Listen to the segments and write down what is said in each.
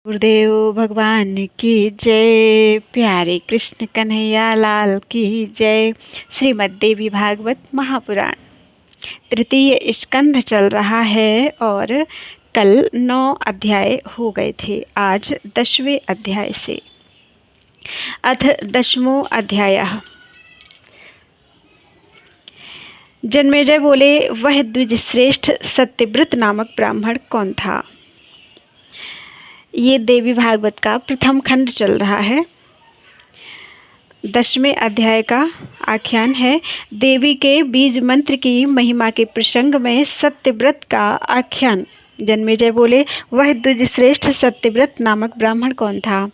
गुरुदेव भगवान की जय। प्यारे कृष्ण कन्हैया लाल की जय। श्रीमद् देवी भागवत महापुराण तृतीय स्कंध चल रहा है और कल 9 अध्याय हो गए थे। आज 10वें अध्याय से अथ 10वां अध्याय। जन्मेजय बोले, वह द्विजश्रेष्ठ सत्यव्रत नामक ब्राह्मण कौन था? ये देवी भागवत का प्रथम खंड चल रहा है। 10वें अध्याय का आख्यान है देवी के बीज मंत्र की महिमा के प्रसंग में सत्यव्रत का आख्यान। जन्मेजय बोले, वह द्विजश्रेष्ठ सत्यव्रत नामक ब्राह्मण कौन था?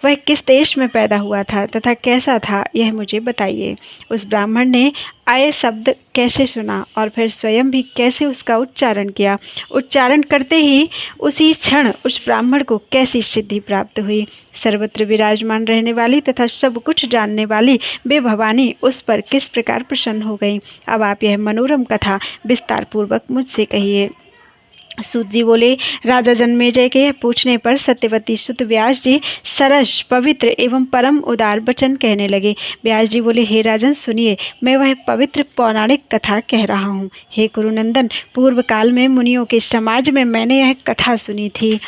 वह किस देश में पैदा हुआ था तथा कैसा था, यह मुझे बताइए। उस ब्राह्मण ने आय शब्द कैसे सुना और फिर स्वयं भी कैसे उसका उच्चारण किया? उच्चारण करते ही उसी क्षण उस ब्राह्मण को कैसी सिद्धि प्राप्त हुई? सर्वत्र विराजमान रहने वाली तथा सब कुछ जानने वाली वे भवानी उस पर किस प्रकार प्रसन्न हो गई? अब आप यह मनोरम कथा विस्तार पूर्वक मुझसे कहिए। सूत जी बोले, राजा जन्मेजय के पूछने पर सत्यवती सुत व्यास जी सरस, पवित्र एवं परम उदार वचन कहने लगे। व्यास जी बोले, हे राजन सुनिए, मैं वह पवित्र पौराणिक कथा कह रहा हूँ। हे कुरुनंदन, पूर्व काल में मुनियों के समाज में मैंने यह कथा सुनी थी।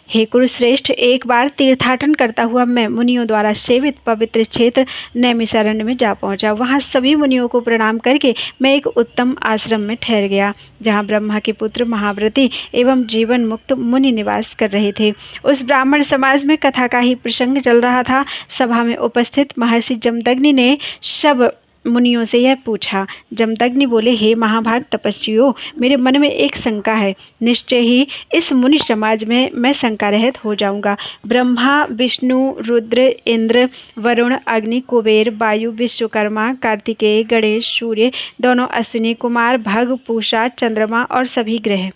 हे कुरुश्रेष्ठ, एक बार तीर्थाटन करता हुआ मैं मुनियों द्वारा सेवित पवित्र क्षेत्र नैमिषारण्य में जा पहुंचा। वहां सभी मुनियों को प्रणाम करके मैं एक उत्तम आश्रम में ठहर गया, जहां ब्रह्मा के पुत्र महाव्रती एवं जीवन मुक्त मुनि निवास कर रहे थे। उस ब्राह्मण समाज में कथा का ही प्रसंग चल रहा था। सभा में उपस्थित महर्षि जमदग्नि ने सब मुनियों से यह पूछा। जमदग्नि बोले, हे महाभाग तपस्वियों, मेरे मन में एक शंका है। निश्चय ही इस मुनि समाज में मैं शंका रहित हो जाऊंगा। ब्रह्मा, विष्णु, रुद्र, इंद्र, वरुण, अग्नि, कुबेर, वायु, विश्वकर्मा, कार्तिकेय, गणेश, सूर्य, दोनों अश्विनी कुमार, भग, पूषा, चंद्रमा और सभी ग्रह,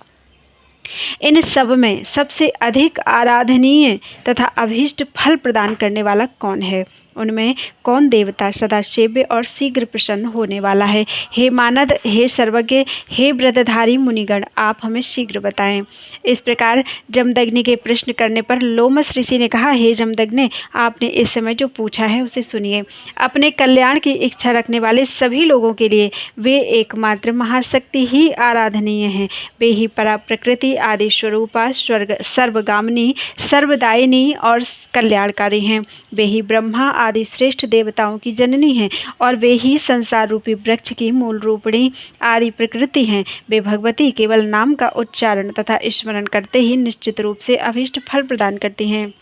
इन सब में सबसे अधिक आराधनीय तथा अभीष्ट फल प्रदान करने वाला कौन है? उनमें कौन देवता सदा सेव्य और शीघ्र प्रसन्न होने वाला है? हे मानद, हे सर्वज्ञ, हे व्रतधारी मुनिगण, आप हमें शीघ्र बताएं। इस प्रकार जमदग्नि के प्रश्न करने पर लोमस ऋषि ने कहा, हे जमदग्नि, आपने इस समय जो पूछा है उसे सुनिए। अपने कल्याण की इच्छा रखने वाले सभी लोगों के लिए वे एकमात्र महाशक्ति ही आराधनीय हैं। वे ही परा प्रकृति आदि स्वरूपा, स्वर्ग, सर्वगामिनी, सर्वदायिनी और कल्याणकारी हैं। वे ही ब्रह्मा आदि श्रेष्ठ देवताओं की जननी हैं और वे ही संसार रूपी वृक्ष की मूल रूपिणी आदि प्रकृति हैं। वे भगवती केवल नाम का उच्चारण तथा स्मरण करते ही निश्चित रूप से अभीष्ट फल प्रदान करती हैं।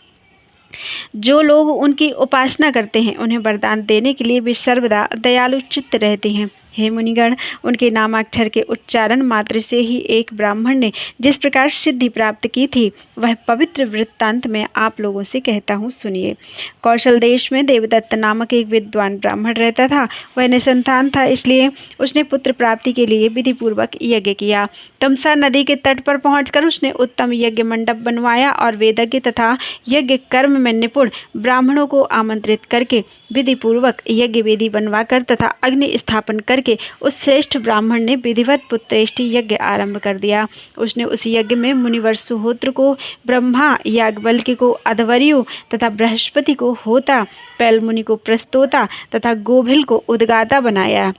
जो लोग उनकी उपासना करते हैं उन्हें वरदान देने के लिए वे सर्वदा दयालु चित्त रहती हैं। हे मुनिगण, उनके नामाक्षर के उच्चारण मात्र से ही एक ब्राह्मण ने जिस प्रकार सिद्धि प्राप्त की थी, वह पवित्र वृत्तांत मैं आप लोगों से कहता हूँ, सुनिए। कौशल देश में देवदत्त नामक एक विद्वान ब्राह्मण रहता था। वह निसंतान था, इसलिए उसने पुत्र प्राप्ति के लिए विधि पूर्वक यज्ञ किया। तमसा नदी के तट पर पहुंचकर उसने उत्तम यज्ञ मंडप बनवाया और वेदज्ञ तथा यज्ञ कर्म में निपुण ब्राह्मणों को आमंत्रित करके विधि पूर्वक यज्ञ वेदी बनवाकर तथा अग्नि स्थापन करके उस श्रेष्ठ ब्राह्मण ने विधिवत पुत्रेष्टि यज्ञ आरंभ कर दिया। उसने उस यज्ञ में मुनिवर सुहोत्र को ब्रह्मा, याज्ञवल्क्य को अध्वर्यु तथा बृहस्पति को होता, पैल मुनि को प्रस्तोता तथा गोभिल को उद्गाता बनाया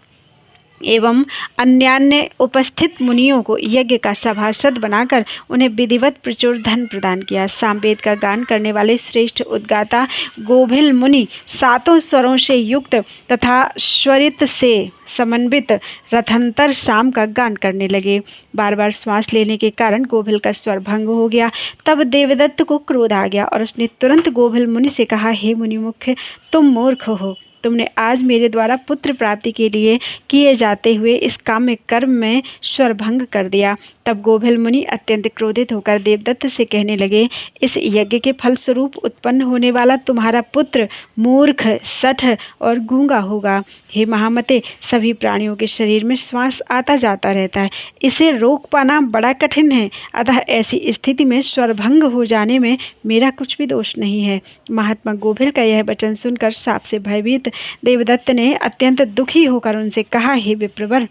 एवं अन्यान्य उपस्थित मुनियों को यज्ञ का सभासद बनाकर उन्हें विधिवत प्रचुर धन प्रदान किया। सामवेद का गान करने वाले श्रेष्ठ उद्गाता गोभिल मुनि 7 स्वरों से युक्त तथा स्वरित से समन्वित रथंतर शाम का गान करने लगे। बार बार श्वास लेने के कारण गोभिल का स्वर भंग हो गया। तब देवदत्त को क्रोध आ गया और उसने तुरंत गोभिल मुनि से कहा, हे मुनिमुख, तुम मूर्ख हो। तुमने आज मेरे द्वारा पुत्र प्राप्ति के लिए किए जाते हुए इस काम्य कर्म में स्वर भंग कर दिया। तब गोभिल मुनि अत्यंत क्रोधित होकर देवदत्त से कहने लगे, इस यज्ञ के फलस्वरूप उत्पन्न होने वाला तुम्हारा पुत्र मूर्ख, शठ और गूंगा होगा। हे महामते, सभी प्राणियों के शरीर में श्वास आता जाता रहता है, इसे रोक पाना बड़ा कठिन है। अतः ऐसी स्थिति में स्वर भंग हो जाने में मेरा कुछ भी दोष नहीं है। महात्मा गोभिल का यह वचन सुनकर साप से भयभीत देवदत्त ने अत्यंत दुखी होकर उनसे कहा, हे विप्रवर,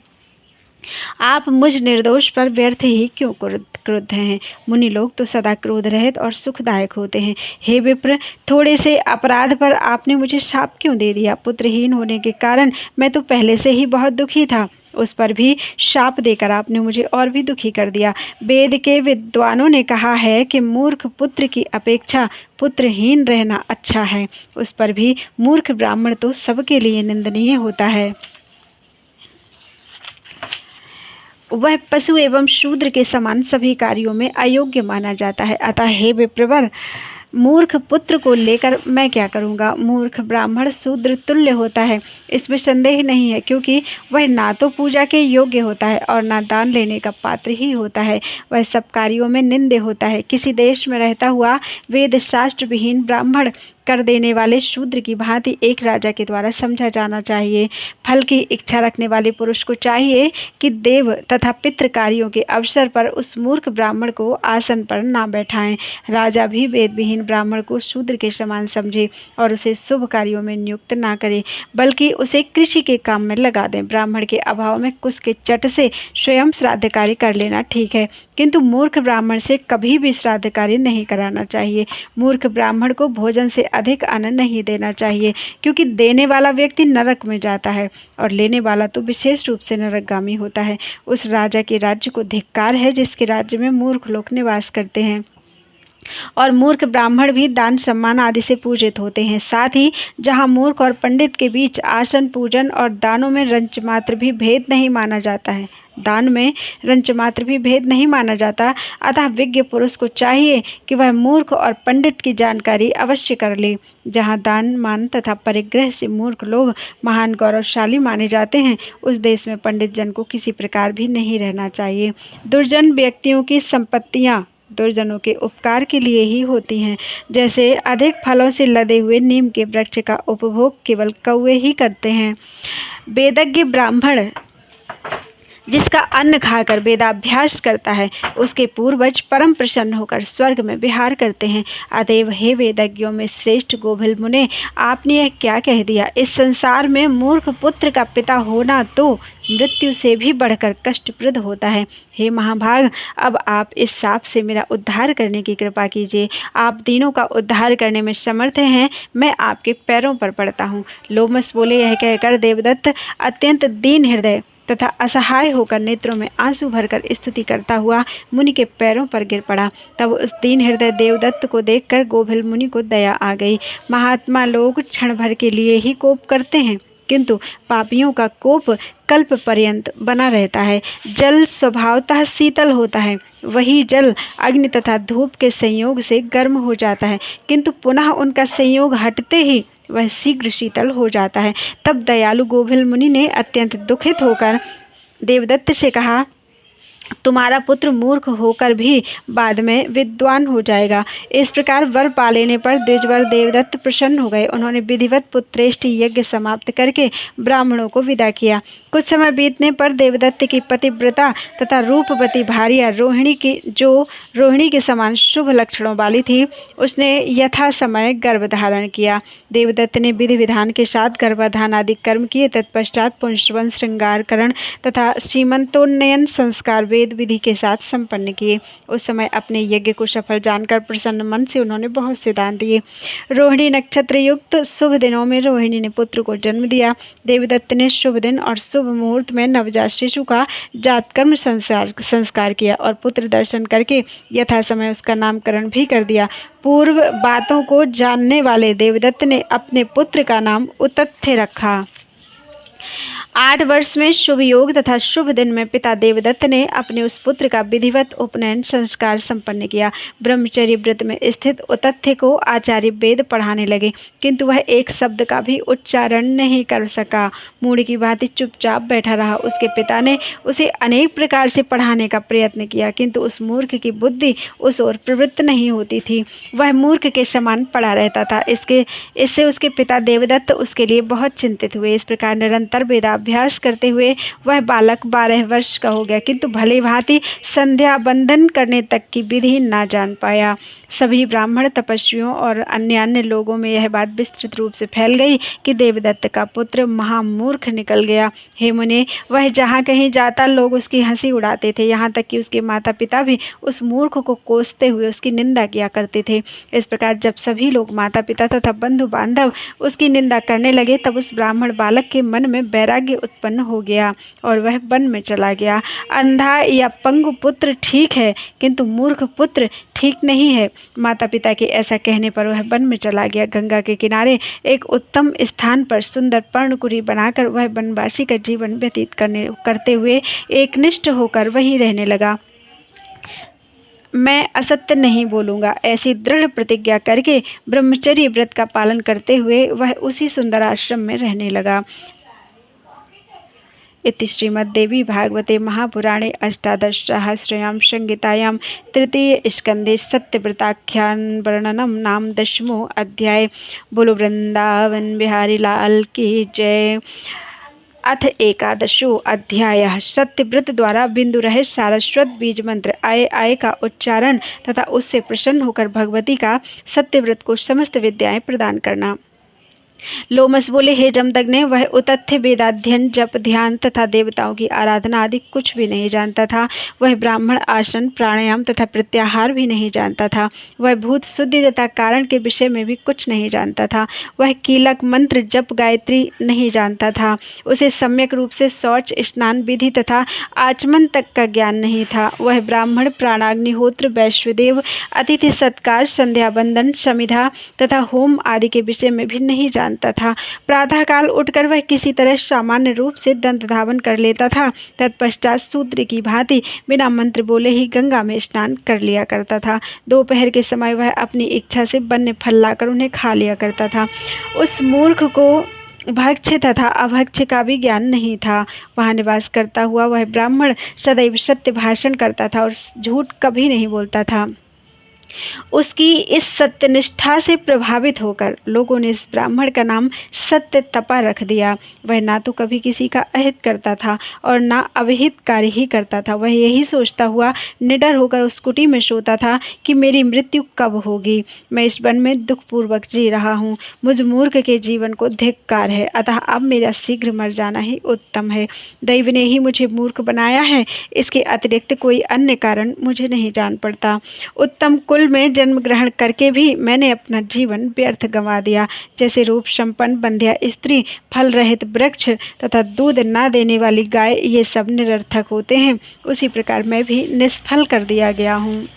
आप मुझ निर्दोष पर व्यर्थ ही क्यों क्रुद्ध हैं? मुनि लोग तो सदा क्रोध रहित और सुखदायक होते हैं। हे विप्र, थोड़े से अपराध पर आपने मुझे शाप क्यों दे दिया? पुत्रहीन होने के कारण मैं तो पहले से ही बहुत दुखी था, उस पर भी शाप देकर आपने मुझे और भी दुखी कर दिया। वेद के विद्वानों ने कहा है कि मूर्ख पुत्र की अपेक्षा पुत्रहीन रहना अच्छा है, उस पर भी मूर्ख ब्राह्मण तो सबके लिए निंदनीय होता है। वह पशु एवं शूद्र के समान सभी कार्यों में अयोग्य माना जाता है। अतः हे विप्रवर, मूर्ख पुत्र को लेकर मैं क्या करूँगा? मूर्ख ब्राह्मण शूद्र तुल्य होता है, इसमें संदेह नहीं है, क्योंकि वह ना तो पूजा के योग्य होता है और ना दान लेने का पात्र ही होता है। वह सब कार्यों में निंद्य होता है। किसी देश में रहता हुआ वेद शास्त्र विहीन ब्राह्मण कर देने वाले शूद्र की भांति एक राजा के द्वारा समझा जाना चाहिए। फल की इच्छा रखने वाले पुरुष को चाहिए कि देव तथा पितृ कार्यों के अवसर पर उस मूर्ख ब्राह्मण को आसन पर ना बैठाएं। राजा भी वेद विहीन ब्राह्मण को शूद्र के समान समझे और उसे शुभ कार्यों में नियुक्त ना करे, बल्कि उसे कृषि के काम में लगा दें। ब्राह्मण के अभाव में कुश के चट से स्वयं श्राद्ध कार्य कर लेना ठीक है, किंतु मूर्ख ब्राह्मण से कभी भी श्राद्ध कार्य नहीं कराना चाहिए। मूर्ख ब्राह्मण को भोजन से अधिक अन्न नहीं देना चाहिए, क्योंकि देने वाला व्यक्ति नरक में जाता है और लेने वाला तो विशेष रूप से नरकगामी होता है। उस राजा के राज्य को धिक्कार है जिसके राज्य में मूर्ख लोग निवास करते हैं। और मूर्ख ब्राह्मण भी दान सम्मान आदि से पूजित होते हैं। साथ ही जहाँ मूर्ख और पंडित के बीच आसन पूजन और दानों में रंच मात्र भी भेद नहीं माना जाता है, दान में रंच मात्र भी भेद नहीं माना जाता। अतः विज्ञ पुरुष को चाहिए कि वह मूर्ख और पंडित की जानकारी अवश्य कर ले। जहाँ दान मान तथा परिग्रह से मूर्ख लोग महान गौरवशाली माने जाते हैं, उस देश में पंडित जन को किसी प्रकार भी नहीं रहना चाहिए। दुर्जन व्यक्तियों की संपत्तियाँ दुर्जनों के उपकार के लिए ही होती हैं। जैसे अधिक फलों से लदे हुए नीम के वृक्ष का उपभोग केवल कौवे ही करते हैं। वेदज्ञ ब्राह्मण जिसका अन्न खाकर वेदाभ्यास करता है, उसके पूर्वज परम प्रसन्न होकर स्वर्ग में विहार करते हैं। अतएव हे वेदज्ञों में श्रेष्ठ गोभिल मुने, आपने यह क्या कह दिया? इस संसार में मूर्ख पुत्र का पिता होना तो मृत्यु से भी बढ़कर कष्टप्रद होता है। हे महाभाग, अब आप इस शाप से मेरा उद्धार करने की कृपा कीजिए। आप तीनों का उद्धार करने में समर्थ हैं, मैं आपके पैरों पर पड़ता हूँ। लोमस बोले। यह कहकर देवदत्त अत्यंत दीन हृदय तथा असहाय होकर नेत्रों में आंसू भरकर स्तुति करता हुआ मुनि के पैरों पर गिर पड़ा। तब उस दीन हृदय देवदत्त को देखकर गोभिल मुनि को दया आ गई। महात्मा लोग क्षण भर के लिए ही कोप करते हैं, किंतु पापियों का कोप कल्प पर्यंत बना रहता है। जल स्वभावतः शीतल होता है, वही जल अग्नि तथा धूप के संयोग से गर्म हो जाता है, किंतु पुनः उनका संयोग हटते ही वह शीघ्र शीतल हो जाता है। तब दयालु गोभिल मुनि ने अत्यंत दुखित होकर देवदत्त से कहा, तुम्हारा पुत्र मूर्ख होकर भी बाद में विद्वान हो जाएगा। इस प्रकार वर पा लेने पर द्विजवर देवदत्त प्रसन्न हो गए। उन्होंने विधिवत पुत्रेष्टि यज्ञ समाप्त करके ब्राह्मणों को विदा किया। कुछ समय बीतने पर देवदत्त की पतिव्रता तथा रूपवती भार्या रोहिणी के समान शुभ लक्षणों वाली थी, उसने यथा समय गर्भ धारण किया। देवदत्त ने विधि विधान के साथ गर्भाधान आदि कर्म किए। तत्पश्चात पुंसवन श्रृंगारकरण तथा सीमंतोन्नयन संस्कार वेद विधि के साथ संपन्न किए। उस समय अपने यज्ञ को सफल जानकर प्रसन्न मन से उन्होंने बहुत से दान दिए। रोहिणी नक्षत्र युक्त शुभ दिनों में रोहिणी ने पुत्र को जन्म दिया। देवदत्त ने शुभ दिन और शुभ मुहूर्त में नवजात शिशु का जातकर्म संस्कार किया और पुत्र दर्शन करके यथा समय उसका नामकरण भी कर दिया। पूर्व बातों को जानने वाले देवदत्त ने अपने पुत्र का नाम उतथ्य रखा। 8 वर्ष में शुभ योग तथा शुभ दिन में पिता देवदत्त ने अपने उस पुत्र का विधिवत उपनयन संस्कार संपन्न किया। ब्रह्मचर्य व्रत में स्थित उतथ्य को आचार्य वेद पढ़ाने लगे, किंतु वह एक शब्द का भी उच्चारण नहीं कर सका। मूढ़ की भांति चुपचाप बैठा रहा। उसके पिता ने उसे अनेक प्रकार से पढ़ाने का प्रयत्न किया, किंतु उस मूर्ख की बुद्धि उस ओर प्रवृत्त नहीं होती थी। वह मूर्ख के समान पड़ा रहता था। इससे उसके पिता देवदत्त उसके लिए बहुत चिंतित हुए। इस प्रकार निरंतर वेदाभ्यास करते हुए वह बालक 12 वर्ष का हो गया, किंतु भली भांति संध्या बंधन करने तक की विधि ना जान पाया। सभी ब्राह्मण तपस्वियों और अन्य लोगों में यह बात विस्तृत रूप से फैल गई कि देवदत्त का पुत्र महामूर्ख निकल गया। हे मुने, वह जहाँ कहीं जाता लोग उसकी हंसी उड़ाते थे, यहाँ तक कि उसके माता पिता भी उस मूर्ख को कोसते हुए उसकी निंदा किया करते थे। इस प्रकार जब सभी लोग, माता पिता तथा बंधु बांधव, उसकी निंदा करने लगे, तब उस ब्राह्मण बालक के मन में वैराग्य उत्पन्न हो गया और वह वन में चला गया। अंधा या पंगु पुत्र ठीक है, किंतु मूर्ख पुत्र ठीक नहीं है। माता पिता के ऐसा कहने पर वह वन में चला गया। गंगा के किनारे एक उत्तम स्थान पर सुंदर पर्णकुटी बनाकर वह वनवासी का जीवन व्यतीत करते हुए एकनिष्ठ होकर वहीं रहने लगा। मैं असत्य नहीं बोलूँगा, ऐसी दृढ़ प्रतिज्ञा करके ब्रह्मचर्य व्रत का पालन करते हुए वह उसी सुंदर आश्रम में रहने लगा। इति श्रीमद्देवी भागवते महापुराणे अष्टादशसहस्रयां संहितायां तृतीय स्कंदे सत्यव्रताख्यान वर्णनम नाम 10वां अध्याय। बोलो वृंदावन बिहारी लाल की जय। अथ 11वां अध्याय। सत्यव्रत द्वारा बिंदु रहित सारस्वत बीज मंत्र आय आय का उच्चारण तथा उससे प्रसन्न होकर भगवती का सत्यव्रत को समस्त विद्याएं प्रदान करना। लोमस बोले, हे जमदग्ने, वह उतथ्य वेदाध्ययन, जप, ध्यान तथा देवताओं की आराधना आदि कुछ भी नहीं जानता था। वह ब्राह्मण आसन, प्राणायाम तथा प्रत्याहार भी नहीं जानता था। वह भूत शुद्धि तथा कारण के विषय में भी कुछ नहीं जानता था। वह कीलक मंत्र, जप, गायत्री नहीं जानता था। उसे सम्यक रूप से शौच, स्नान विधि तथा आचमन तक का ज्ञान नहीं था। वह ब्राह्मण प्राणाग्निहोत्र, वैश्वदेव, अतिथि सत्कार, संध्या बंदन, समिधा तथा होम आदि के विषय में भी नहीं जानता था। प्रातःकाल उठकर वह किसी तरह सामान्य रूप से दंत धावन कर लेता था। तत्पश्चात शूद्र की भांति बिना मंत्र बोले ही गंगा में स्नान कर लिया करता था। दोपहर के समय वह अपनी इच्छा से वन्य फल लाकर उन्हें खा लिया करता था। उस मूर्ख को भक्ष्य तथा अभक्ष्य का भी ज्ञान नहीं था। वहाँ निवास करता हुआ वह ब्राह्मण सदैव सत्य भाषण करता था और झूठ कभी नहीं बोलता था। उसकी इस सत्यनिष्ठा से प्रभावित होकर लोगों ने इस ब्राह्मण का नाम सत्य तपा रख दिया। वह ना तो कभी किसी का अहित करता था और ना अविहित कार्य ही करता था। वह यही सोचता हुआ निडर होकर उस कुटी में सोता था कि मेरी मृत्यु कब होगी। मैं इस वन में दुखपूर्वक जी रहा हूँ। मुझ मूर्ख के जीवन को धिक्कार है, अतः अब मेरा शीघ्र मर जाना ही उत्तम है। दैव ने ही मुझे मूर्ख बनाया है, इसके अतिरिक्त कोई अन्य कारण मुझे नहीं जान पड़ता। उत्तम कुल में जन्म ग्रहण करके भी मैंने अपना जीवन व्यर्थ गंवा दिया। जैसे रूप संपन्न बंध्या स्त्री, फल रहित वृक्ष तथा दूध न देने वाली गाय, ये सब निरर्थक होते हैं, उसी प्रकार मैं भी निष्फल कर दिया गया हूँ।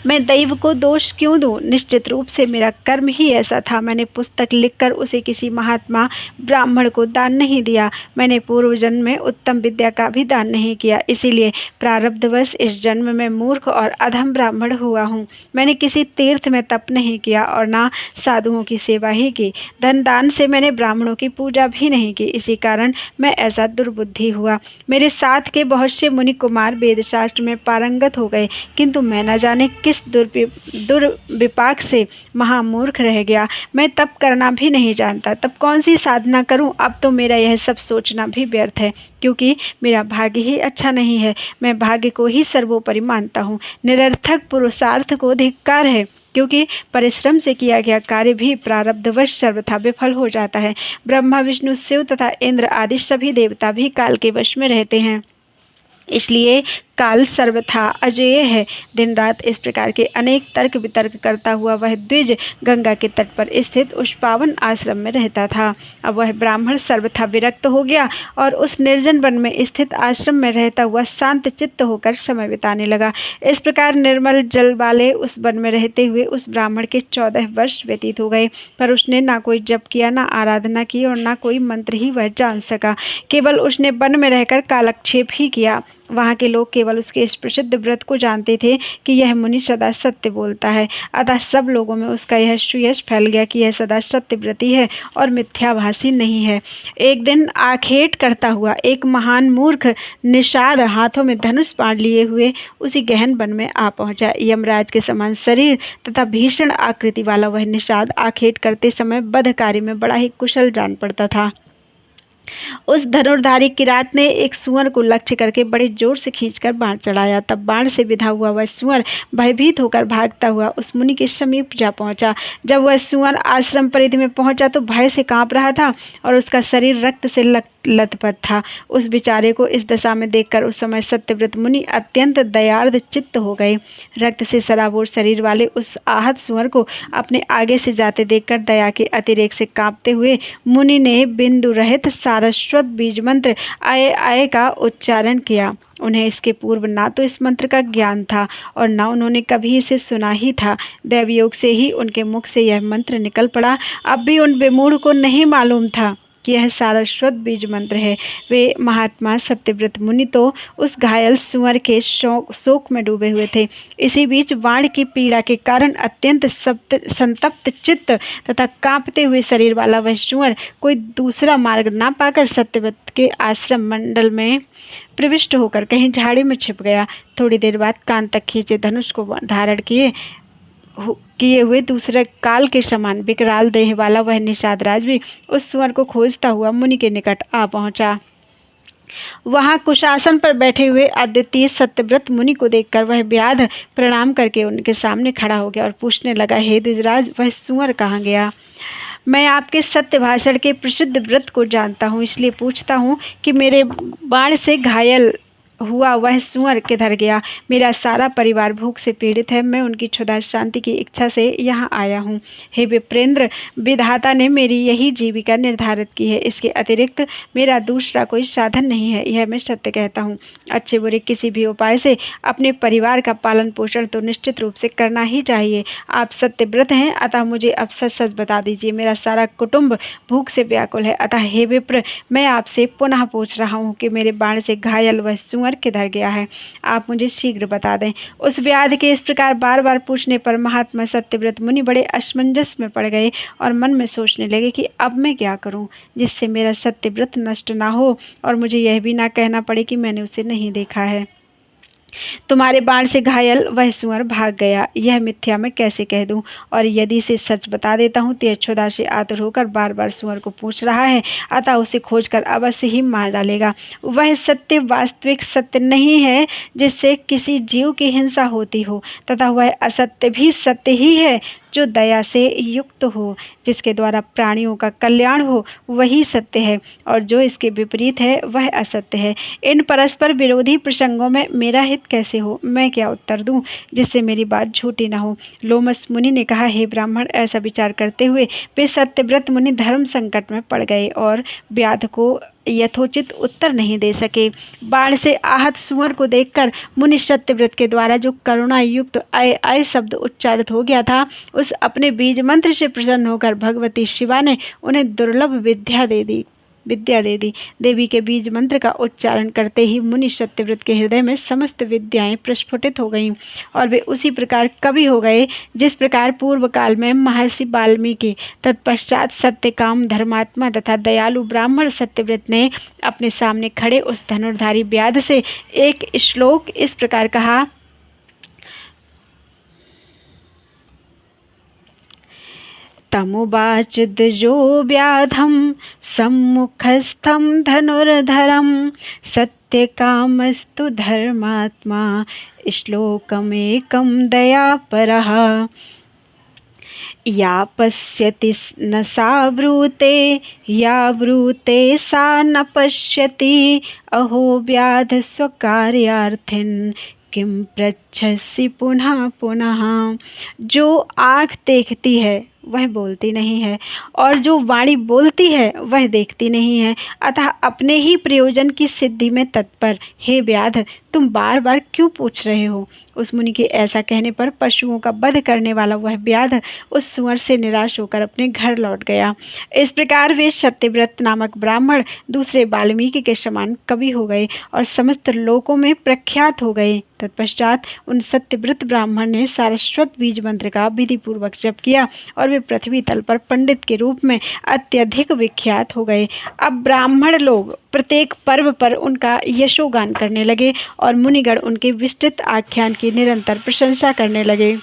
मैं दैव को दोष क्यों दूं? निश्चित रूप से मेरा कर्म ही ऐसा था। मैंने पुस्तक लिखकर उसे किसी महात्मा ब्राह्मण को दान नहीं दिया। मैंने पूर्व जन्म में उत्तम विद्या का भी दान नहीं किया, इसीलिए प्रारब्धवश इस जन्म में मूर्ख और अधम ब्राह्मण हुआ हूँ। मैंने किसी तीर्थ में तप नहीं किया और ना साधुओं की सेवा ही की। धन दान से मैंने ब्राह्मणों की पूजा भी नहीं की, इसी कारण मैं ऐसा दुर्बुद्धि हुआ। मेरे साथ के बहुत से मुनि कुमार वेदशास्त्र में पारंगत हो गए, किंतु मैं न जाने किस दुर्विपाक से महामूर्ख रह गया। मैं तप करना भी नहीं जानता, तब कौन सी साधना करूं? अब तो मेरा यह सब सोचना भी व्यर्थ है, क्योंकि मेरा भाग्य ही अच्छा नहीं है। मैं भाग्य को ही सर्वोपरि मानता हूँ। निरर्थक पुरुषार्थ को धिक्कार है, क्योंकि परिश्रम से किया गया कार्य भी प्रारब्धवश सर्वथा विफल हो जाता है। ब्रह्मा, विष्णु, शिव तथा इंद्र आदि सभी देवता भी काल के वश में रहते हैं, इसलिए काल सर्वथा अजेय है। दिन रात इस प्रकार के अनेक तर्क वितर्क करता हुआ वह द्विज गंगा के तट पर स्थित उस पावन आश्रम में रहता था। अब वह ब्राह्मण सर्वथा विरक्त हो गया और उस निर्जन वन में स्थित आश्रम में रहता हुआ शांत चित्त होकर समय बिताने लगा। इस प्रकार निर्मल जल वाले उस वन में रहते हुए उस ब्राह्मण के 14 वर्ष व्यतीत हो गए, पर उसने ना कोई जप किया, ना आराधना की और ना कोई मंत्र ही वह जान सका। केवल उसने वन में रहकर कालक्षेप ही किया। वहाँ के लोग केवल उसके इस प्रसिद्ध व्रत को जानते थे कि यह मुनि सदा सत्य बोलता है, अतः सब लोगों में उसका यह सुयश फैल गया कि यह सदा सत्यव्रती है और मिथ्याभाषी नहीं है। एक दिन आखेट करता हुआ एक महान मूर्ख निषाद हाथों में धनुष बाण लिए हुए उसी गहन वन में आ पहुंचा। यमराज के समान शरीर तथा भीषण आकृति वाला वह निषाद आखेट करते समय वध कार्य में बड़ा ही कुशल जान पड़ता था। उस धनुर्धारी किरात ने एक सूअर को लक्ष्य करके बड़े जोर से खींचकर बाण चढ़ाया। तब बाण से विधा हुआ वह सूअर भयभीत होकर भागता हुआ उस मुनि के समीप जा पहुंचा। जब वह सूअर आश्रम परिधि में पहुंचा तो भय से कांप रहा था और उसका शरीर रक्त से लथपथ था। उस बेचारे को इस दशा में देखकर उस समय सत्यव्रत मुनि अत्यंत दयार्द चित्त हो गए। रक्त से सराबोर शरीर वाले उस आहत सूअर को अपने आगे से जाते देखकर दया के अतिरेक से कांपते हुए मुनि ने बिंदु रहित सारस्वत बीज मंत्र आय आय का उच्चारण किया। उन्हें इसके पूर्व ना तो इस मंत्र का ज्ञान था और न उन्होंने कभी इसे सुना ही था। दैवयोग से ही उनके मुख से यह मंत्र निकल पड़ा। अब भी उन विमूढ़ को नहीं मालूम था कि यह सारस्वत बीज मंत्र है। वे महात्मा सत्यव्रत मुनि तो उस घायल सुअर के शोक में डूबे हुए थे। इसी बीच बाण की पीड़ा के कारण अत्यंत संतप्त चित्त तथा कांपते हुए शरीर वाला वह सुअर कोई दूसरा मार्ग ना पाकर सत्यव्रत के आश्रम मंडल में प्रविष्ट होकर कहीं झाड़ी में छिप गया। थोड़ी देर बाद कान तक खींचे धनुष को धारण किए हुए दूसरे काल के समान विकराल देह वाला वह निषाद राज भी उस सुअर को खोजता हुआ मुनि के निकट आ पहुंचा। वहां कुशासन पर बैठे हुए अद्वितीय सत्यव्रत मुनि को देखकर वह व्याध प्रणाम करके उनके सामने खड़ा हो गया और पूछने लगा, हे द्विजराज, वह सुअर कहाँ गया? मैं आपके सत्य भाषण के प्रसिद्ध व्रत को जानता हूँ, इसलिए पूछता हूँ कि मेरे बाण से घायल हुआ वह सुअर किधर गया? मेरा सारा परिवार भूख से पीड़ित है। मैं उनकी क्षुधा शांति की इच्छा से यहाँ आया हूँ। हे विप्रेंद्र, विधाता ने मेरी यही जीविका निर्धारित की है। इसके अतिरिक्त मेरा दूसरा कोई साधन नहीं है, यह मैं सत्य कहता हूँ। अच्छे बुरे किसी भी उपाय से अपने परिवार का पालन पोषण तो निश्चित रूप से करना ही चाहिए। आप सत्यव्रत हैं, अतः मुझे अब सच सच बता दीजिए। मेरा सारा कुटुंब भूख से व्याकुल है, अतः हे विप्र, मैं आपसे पुनः पूछ रहा हूँ कि मेरे बाण से घायल वह सुअर किधर गया है? आप मुझे शीघ्र बता दें। उस व्याध के इस प्रकार बार बार पूछने पर महात्मा सत्यव्रत मुनि बड़े असमंजस में पड़ गए और मन में सोचने लगे कि अब मैं क्या करूं जिससे मेरा सत्यव्रत नष्ट ना हो और मुझे यह भी ना कहना पड़े कि मैंने उसे नहीं देखा है। तुम्हारे बाण से घायल वह सुअर भाग गया, यह मिथ्या मैं कैसे कह दूं? और यदि इसे सच बता देता हूं तो यह क्षुधा से आतुर होकर बार बार सुअर को पूछ रहा है, अतः उसे खोजकर अवश्य ही मार डालेगा। वह सत्य वास्तविक सत्य नहीं है जिससे किसी जीव की हिंसा होती हो, तथा वह असत्य भी सत्य ही है जो दया से युक्त हो, जिसके द्वारा प्राणियों का कल्याण हो, वही सत्य है, और जो इसके विपरीत है वह असत्य है। इन परस्पर विरोधी प्रसंगों में मेरा हित कैसे हो? मैं क्या उत्तर दूं जिससे मेरी बात झूठी न हो? लोमस मुनि ने कहा, हे ब्राह्मण, ऐसा विचार करते हुए वे सत्यव्रत मुनि धर्म संकट में पड़ गए और व्याध को यथोचित उत्तर नहीं दे सके। बाण से आहत सुअर को देखकर मुनि सत्यव्रत के द्वारा जो करुणा युक्त आय आय शब्द उच्चारित हो गया था, उस अपने बीज मंत्र से प्रसन्न होकर भगवती शिवा ने उन्हें दुर्लभ विद्या दे दी। देवी के बीज मंत्र का उच्चारण करते ही मुनि सत्यव्रत के हृदय में समस्त विद्याएं प्रस्फुटित हो गईं और वे उसी प्रकार कवि हो गए जिस प्रकार पूर्व काल में महर्षि वाल्मीकि, तत्पश्चात सत्यकाम धर्मात्मा तथा दयालु ब्राह्मण सत्यव्रत ने अपने सामने खड़े उस धनुर्धारी व्याध से एक श्लोक इस प्रकार कहा, तमुवाच द्विजो व्याधं सम्मुखस्थं धनुर्धरं सत्यकामस्तु धर्मात्मा श्लोकमेकं दयापरः या पश्यति न सा ब्रूते या ब्रूते सा न पश्यति अहो व्याध स्वकार्यार्थिन् किम पृच्छसि पुनः पुनः। जो आँख देखती है वह बोलती नहीं है और जो वाणी बोलती है वह देखती नहीं है, अतः अपने ही प्रयोजन की सिद्धि में तत्पर हे व्याध, तुम बार बार क्यों पूछ रहे हो? उस मुनि के ऐसा कहने पर पशुओं का वध करने वाला वह व्याध उस सुअर से निराश होकर अपने घर लौट गया। इस प्रकार वे सत्यव्रत नामक ब्राह्मण दूसरे वाल्मीकि के समान कवि हो गए और समस्त लोकों में प्रख्यात हो गए। तत्पश्चात उन सत्यव्रत ब्राह्मण ने सारस्वत बीज मंत्र का विधि पूर्वक जप किया और वे पृथ्वी तल पर पंडित के रूप में अत्यधिक विख्यात हो गए। अब ब्राह्मण लोग प्रत्येक पर्व पर उनका यशोगान करने लगे और मुनिगण उनके विस्तृत आख्यान की निरंतर प्रशंसा करने लगे।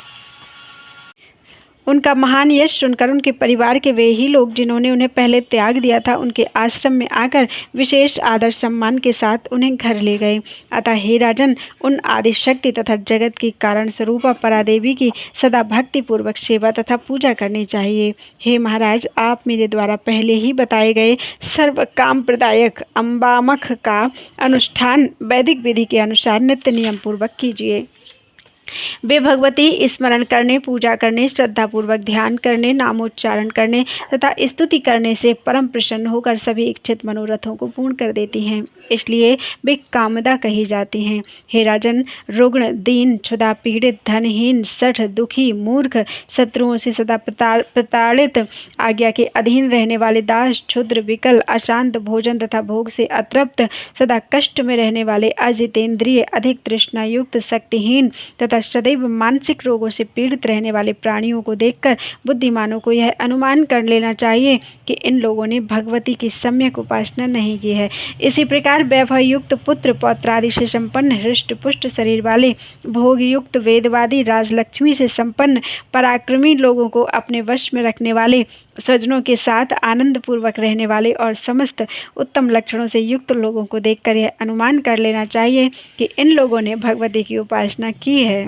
उनका महान यश सुनकर उनके परिवार के वे ही लोग जिन्होंने उन्हें पहले त्याग दिया था उनके आश्रम में आकर विशेष आदर सम्मान के साथ उन्हें घर ले गए। अतः हे राजन, उन आदिशक्ति तथा जगत की कारण स्वरूपा परादेवी की सदा भक्ति पूर्वक सेवा तथा पूजा करनी चाहिए। हे महाराज, आप मेरे द्वारा पहले ही बताए गए सर्व काम प्रदायक अम्बामख का अनुष्ठान वैदिक विधि के अनुसार नित्य नियम पूर्वक कीजिए। वे भगवती स्मरण करने, पूजा करने, श्रद्धापूर्वक ध्यान करने, नामोच्चारण करने तथा स्तुति करने से परम प्रसन्न होकर सभी इच्छित मनोरथों को पूर्ण कर देती हैं, इसलिए वे कामदा कही जाती हैं। हे राजन, रुग्ण, दीन, क्षुधा पीड़ित, धनहीन, सठ, दुखी, मूर्ख, शत्रुओं से सदा प्रताड़ित, आज्ञा के अधीन रहने वाले दास, क्षुद्र, विकल, अशांत, भोजन तथा भोग से अतृप्त, सदा कष्ट में रहने वाले, अजितेंद्रिय, अधिक तृष्णायुक्त, शक्तिहीन तथा सदैव मानसिक रोगों से पीड़ित रहने वाले प्राणियों को देखकर बुद्धिमानों को यह अनुमान कर लेना चाहिए कि इन लोगों ने भगवती की सम्यक उपासना नहीं की है। इसी प्रकार वैभवयुक्त पुत्र पौत्रादि से संपन्न, हृष्ट पुष्ट शरीर वाले, भोगयुक्त, वेदवादी, राजलक्ष्मी से संपन्न, पराक्रमी लोगों को अपने वश में रखने वाले, स्वजनों के साथ आनंद पूर्वक रहने वाले और समस्त उत्तम लक्षणों से युक्त लोगों को देखकर यह अनुमान कर लेना चाहिए कि इन लोगों ने भगवती की उपासना की है।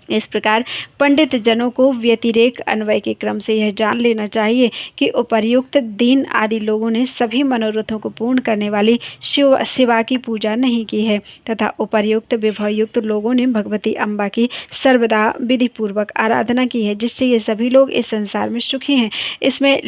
इस प्रकार पंडित जनों को व्यतिरेक अन्वय के क्रम से यह जान लेना चाहिए कि उपर्युक्त दीन आदि लोगों ने सभी मनोरथों को पूर्ण करने वाली शिवा की पूजा नहीं की है तथा उपर्युक्त विभवयुक्त लोगों ने भगवती अम्बा की सर्वदा विधि पूर्वक आराधना की है, जिससे ये सभी लोग इस संसार में सुखी हैं। इसमें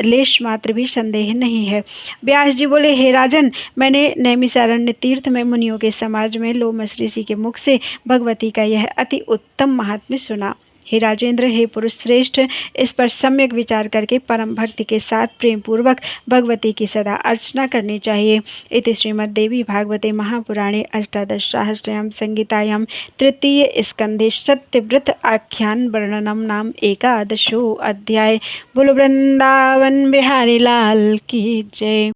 लेश मात्र भी संदेह नहीं है। व्यास जी बोले, हे राजन, मैंने नैमिषारण्य तीर्थ में मुनियों के समाज में लोमस ऋषि के मुख से भगवती का यह अति उत्तम महात्म्य सुना। हे राजेंद्र, हे पुरुष श्रेष्ठ, इस पर सम्यक विचार करके परम भक्ति के साथ प्रेम पूर्वक भगवती की सदा अर्चना करनी चाहिए। इति श्रीमद्देवी भागवते महापुराणे अष्टादशसहस्रयां संहितायां तृतीय स्कंधे सत्यव्रत आख्यान वर्णनम नाम एकादशो अध्याय। बोलो वृंदावन बिहारी लाल की जय।